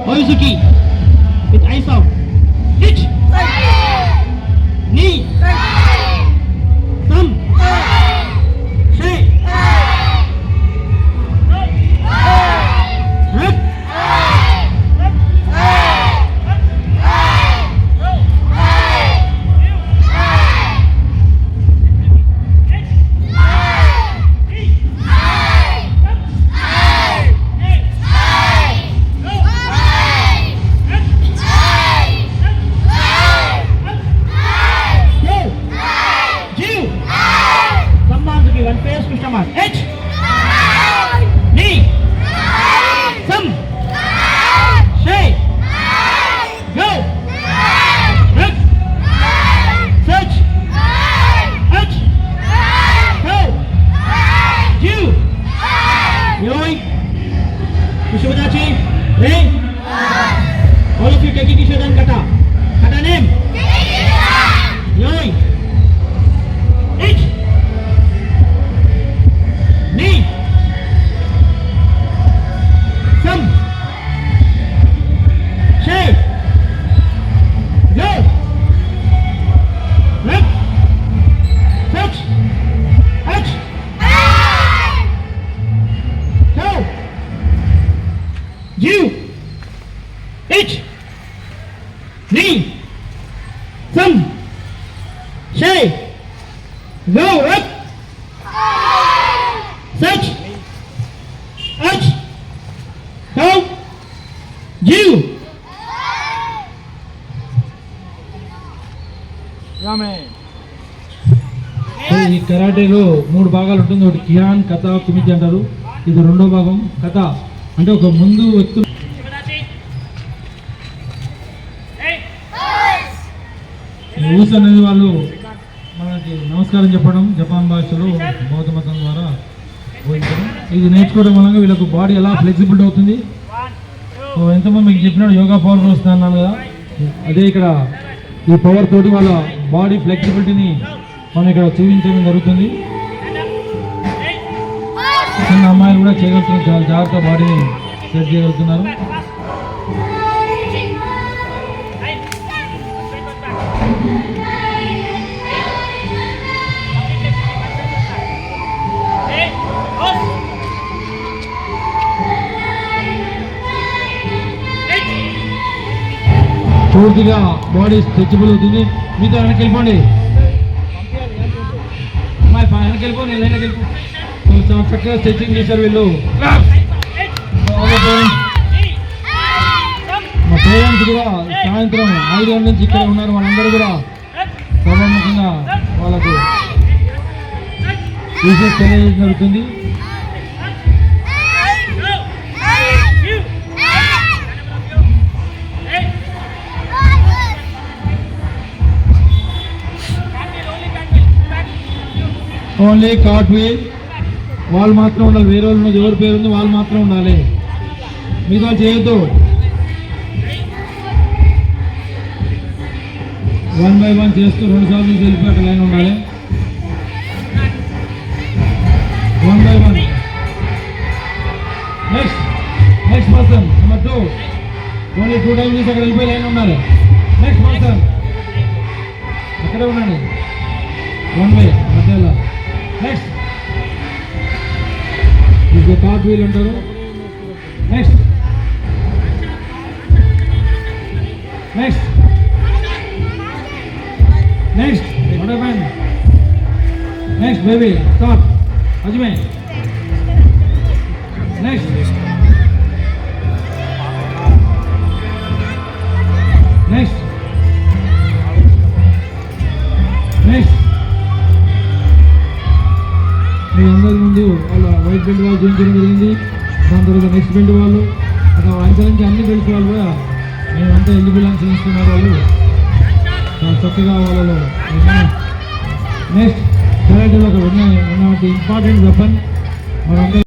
Oizuki with I sound. Ich. Ni. Sam. She. Rip. One face question mark. H. Ni. Sam. She. Go. Rip. Search. H. Go. You. Yoi. Kushibadachi. Ray. All of you taking each other kata. Kata name. Yoi. H. Ni. Sam. She. Go. Rip. Touch. H. Go. You. H. Ni. Sam. She. Go. Rip. Search. H. Go. You. ఈ కరాటేలో 3 భాగాలు ఉంటుంది. ఒకటి కియాన్, కథ, కుమితి అంటారు. ఇది రెండో భాగం. కథ అంటే ఒక ముందు వ్యక్తులు ఊస్ అనేది వాళ్ళు మనకి నమస్కారం చెప్పడం జపాన్ భాషలో బౌద్ధ మతం ద్వారా బోధించడం. ఇది నేర్చుకోవడం వల్ల వీళ్ళకు బాడీ ఎలా ఫ్లెక్సిబిలిటీ అవుతుంది. ఎంతమంది మీకు చెప్పినాడు యోగా పవర్ వస్తున్నాను కదా, అదే ఇక్కడ ఈ పవర్ తోటి వాళ్ళ బాడీ ఫ్లెక్సిబిలిటీని మనం ఇక్కడ చూపించడం జరుగుతుంది. చిన్న అమ్మాయిలు కూడా చేయగలుగుతున్నారు, చాలా జాగ్రత్త బాడీని సెట్ చేయగలుగుతున్నారు. పూర్తిగా బాడీ స్ట్రెచబుల్ అవుతుంది. మీతో వెనక్కి వెళ్ళిపోండి, వెనక్కి వెళ్ళిపోండి, వెనక్కి వెళ్ళిపో. చాలా చక్కగా స్ట్రెచింగ్ చేశారు వీళ్ళు. మా పేరెంట్స్ కూడా సాయంత్రం 5 గంటల నుంచి ఇక్కడ ఉన్నారు. వాళ్ళందరూ కూడా సభాముఖంగా వాళ్ళకు విషయం తెలియజేయడం జరుగుతుంది. ఓన్లీ కార్ట్ వీల్ వాళ్ళు మాత్రం ఉండాలి. వేరే వాళ్ళు ఎవరి పేరు ఉంది వాళ్ళు మాత్రం ఉండాలి, మిగతా చేయొద్దు. 1 by 1 చేస్తూ 2 సార్లు వెళ్ళిపోయి అక్కడ లైన్ ఉండాలి. 1 by 1. Next person number 2. Only 2 times అక్కడ వెళ్ళిపోయి లైన్ ఉండాలి. నెక్స్ట్ పర్సన్ అక్కడే ఉండండి, 1 way మధ్యలో. నెక్స్ట్ ఇది కార్ట్ వీల్ అంటారు. Next what happened? Next baby, stop. Ajme. Next. మీ అందరి ముందు వాళ్ళ వైట్ బెల్ట్ వాళ్ళు చూపించడం జరిగింది. దాని తర్వాత నెక్స్ట్ బెల్ట్ వాళ్ళు అక్కడ అంచరించి అన్ని బెల్ట్స్ వాళ్ళు కూడా మేమంతా ఎలిజిబుల్ అని చూపిస్తున్నారు. వాళ్ళు చాలా చక్కగా వాళ్ళలో నెక్స్ట్ కరాటేలో ఒక ఇంపార్టెంట్ వెపన్ మనందరూ